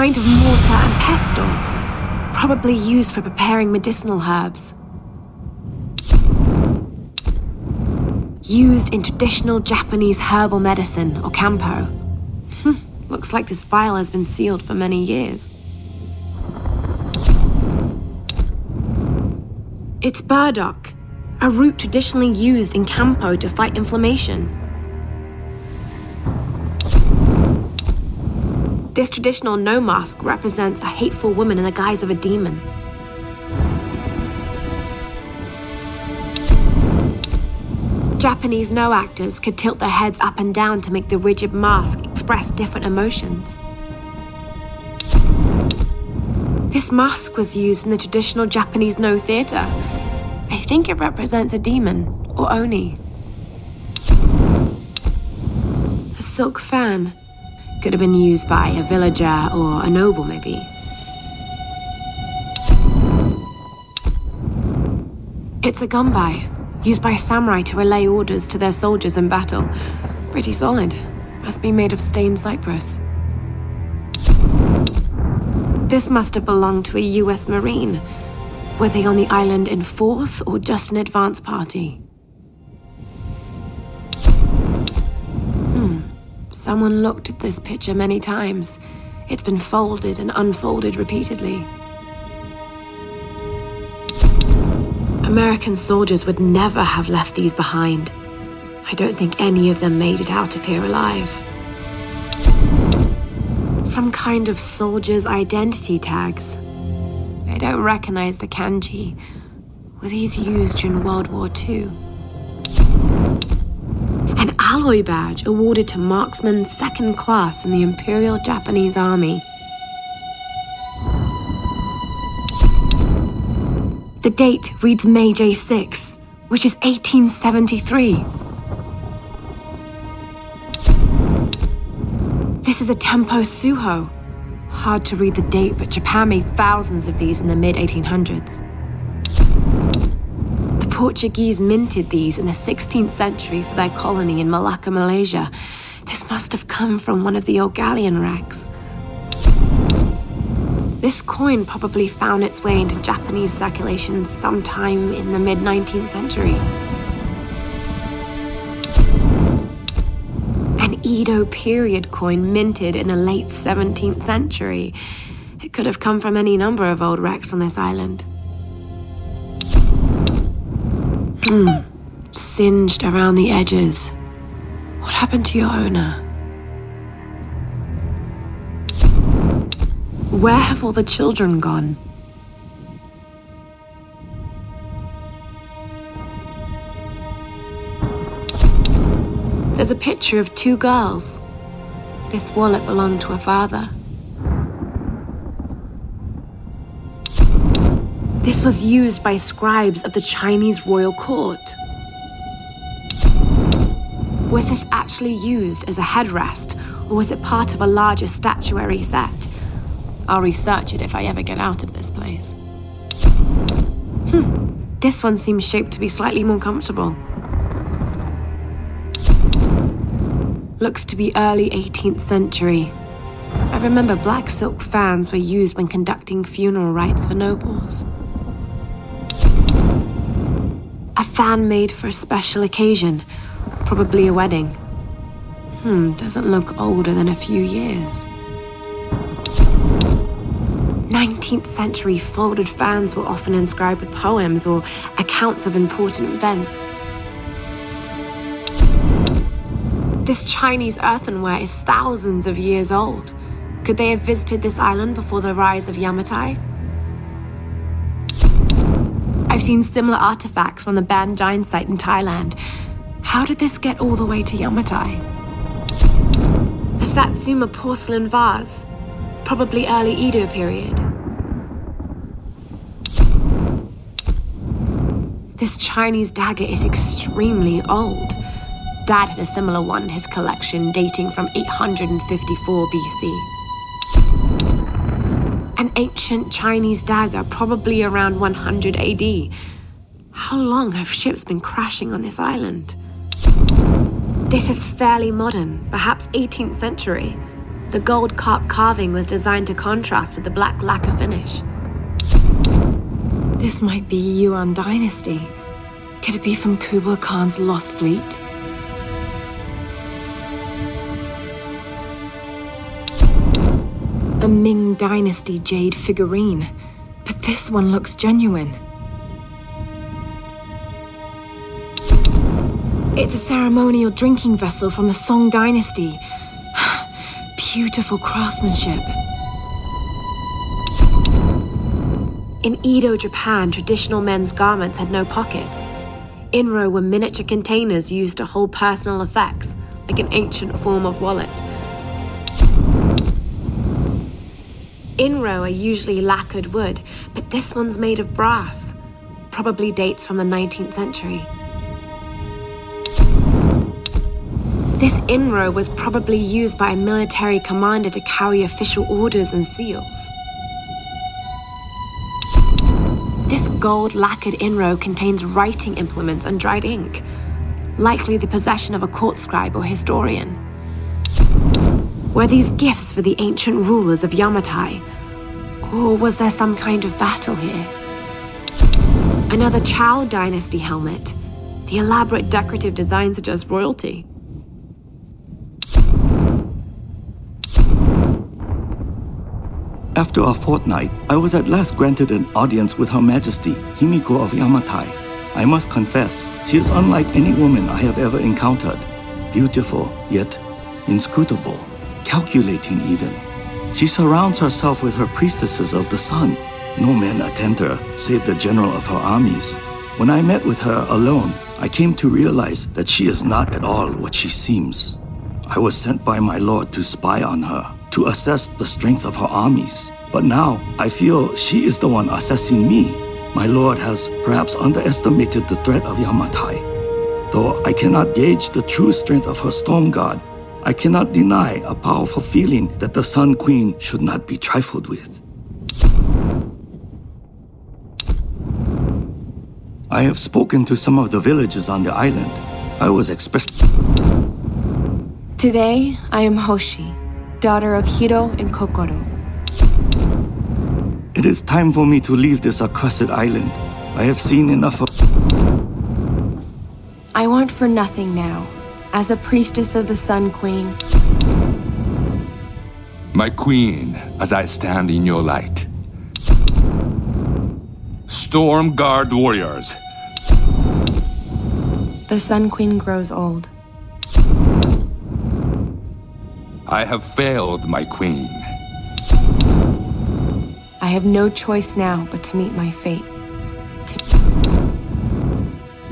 kind of mortar and pestle, probably used for preparing medicinal herbs. Used in traditional Japanese herbal medicine, or kampo. Looks like this vial has been sealed for many years. It's burdock, a root traditionally used in kampo to fight inflammation. This traditional no mask represents a hateful woman in the guise of a demon. Japanese no actors could tilt their heads up and down to make the rigid mask express different emotions. This mask was used in the traditional Japanese no theater. I think it represents a demon, or oni. A silk fan could have been used by a villager or a noble, maybe. It's a gunbai, used by samurai to relay orders to their soldiers in battle. Pretty solid. Must be made of stained cypress. This must have belonged to a US Marine. Were they on the island in force or just an advance party? Someone looked at this picture many times. It's been folded and unfolded repeatedly. American soldiers would never have left these behind. I don't think any of them made it out of here alive. Some kind of soldier's identity tags. I don't recognize the kanji. Were these used during World War II? An alloy badge awarded to marksmen second class in the Imperial Japanese Army. The date reads May J6, which is 1873. This is a tempo suho. Hard to read the date, but Japan made thousands of these in the mid-1800s. The Portuguese minted these in the 16th century for their colony in Malacca, Malaysia. This must have come from one of the old galleon wrecks. This coin probably found its way into Japanese circulation sometime in the mid-19th century. An Edo period coin minted in the late 17th century. It could have come from any number of old wrecks on this island. Singed around the edges. What happened to your owner? Where have all the children gone? There's a picture of two girls. This wallet belonged to her father. This was used by scribes of the Chinese royal court. Was this actually used as a headrest, or was it part of a larger statuary set? I'll research it if I ever get out of this place. This one seems shaped to be slightly more comfortable. Looks to be early 18th century. I remember black silk fans were used when conducting funeral rites for nobles. A fan made for a special occasion, probably a wedding. Doesn't look older than a few years. 19th century folded fans were often inscribed with poems or accounts of important events. This Chinese earthenware is thousands of years old. Could they have visited this island before the rise of Yamatai? I've seen similar artifacts from the Banjine site in Thailand. How did this get all the way to Yamatai? A Satsuma porcelain vase, probably early Edo period. This Chinese dagger is extremely old. Dad had a similar one in his collection dating from 854 BC. An ancient Chinese dagger, probably around 100 AD. How long have ships been crashing on this island? This is fairly modern, perhaps 18th century. The gold carp carving was designed to contrast with the black lacquer finish. This might be Yuan dynasty. Could it be from Kublai Khan's lost fleet? A Ming dynasty jade figurine, but this one looks genuine. It's a ceremonial drinking vessel from the Song dynasty. Beautiful craftsmanship. In Edo, Japan, traditional men's garments had no pockets. Inro were miniature containers used to hold personal effects, like an ancient form of wallet. Inro are usually lacquered wood, but this one's made of brass. Probably dates from the 19th century. This inro was probably used by a military commander to carry official orders and seals. This gold lacquered inro contains writing implements and dried ink, likely the possession of a court scribe or historian. Were these gifts for the ancient rulers of Yamatai? Or was there some kind of battle here? Another Chao dynasty helmet. The elaborate decorative design suggests royalty. After a fortnight, I was at last granted an audience with Her Majesty, Himiko of Yamatai. I must confess, she is unlike any woman I have ever encountered. Beautiful, yet inscrutable, calculating even. She surrounds herself with her priestesses of the sun. No men attend her, save the general of her armies. When I met with her alone, I came to realize that she is not at all what she seems. I was sent by my lord to spy on her, to assess the strength of her armies. But now, I feel she is the one assessing me. My lord has perhaps underestimated the threat of Yamatai. Though I cannot gauge the true strength of her storm god, I cannot deny a powerful feeling that the Sun Queen should not be trifled with. I have spoken to some of the villagers on the island. I was Today, I am Hoshi, daughter of Hiro and Kokoro. It is time for me to leave this accursed island. I have seen enough of... I want for nothing now. As a priestess of the Sun Queen. My queen, as I stand in your light. Storm Guard warriors. The Sun Queen grows old. I have failed, my queen. I have no choice now but to meet my fate.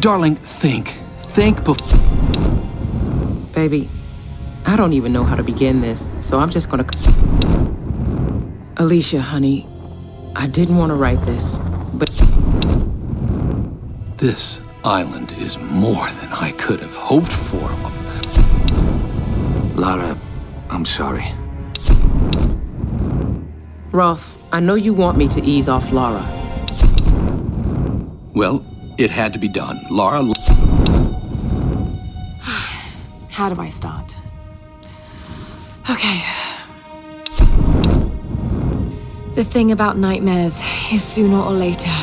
Darling, think before... Baby, I don't even know how to begin this, so I'm just gonna... Alicia, honey, I didn't want to write this, but... This island is more than I could have hoped for. Lara, I'm sorry. Rolf, I know you want me to ease off Lara. Well, it had to be done. Lara... How do I start? Okay. The thing about nightmares is sooner or later,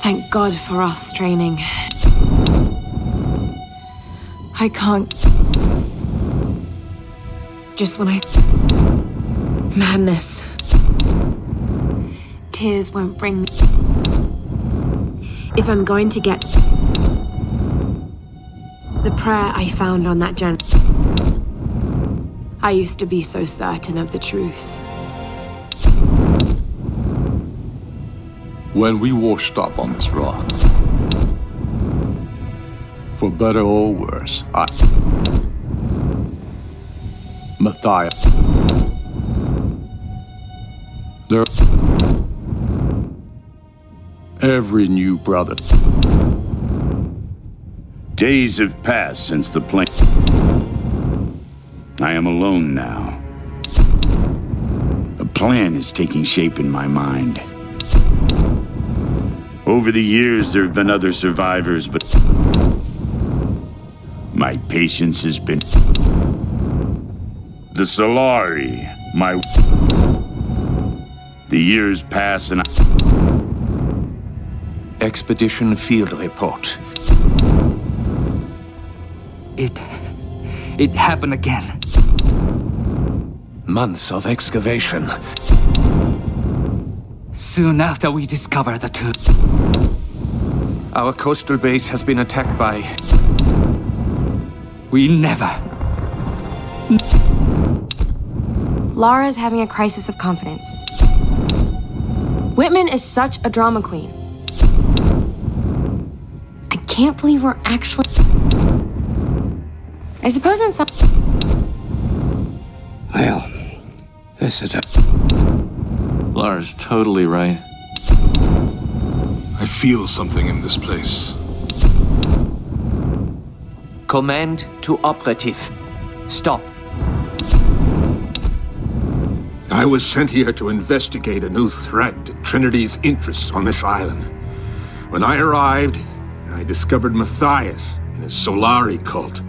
Thank God for us training. I can't... Just when I... Madness. Tears won't bring me... If I'm going to get... The prayer I found on that journey. I used to be so certain of the truth. When we washed up on this rock, for better or worse, Matthias. Every new brother. Days have passed since the plane. I am alone now. A plan is taking shape in my mind. Over the years, there have been other survivors, but My patience has been... The Solari, my... The years pass and Expedition field report. It happened again. Months of excavation. Soon after we discovered the tomb. Our coastal base has been attacked by... We never... Lara's having a crisis of confidence. Whitman is such a drama queen. I can't believe we're actually... I suppose in some... Well, this is a... Lara's totally right. I feel something in this place. Command to operative. Stop. I was sent here to investigate a new threat to Trinity's interests on this island. When I arrived, I discovered Matthias and his Solari cult.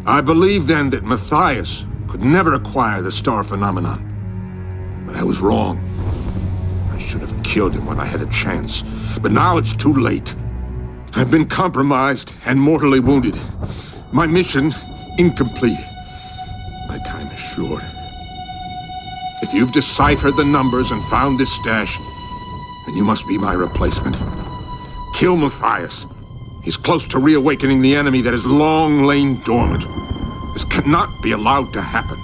I believed then that Matthias could never acquire the star phenomenon. But I was wrong. I should have killed him when I had a chance. But now it's too late. I've been compromised and mortally wounded. My mission, incomplete. My time is short. If you've deciphered the numbers and found this stash, then you must be my replacement. Kill Matthias. He's close to reawakening the enemy that has long lain dormant. This cannot be allowed to happen.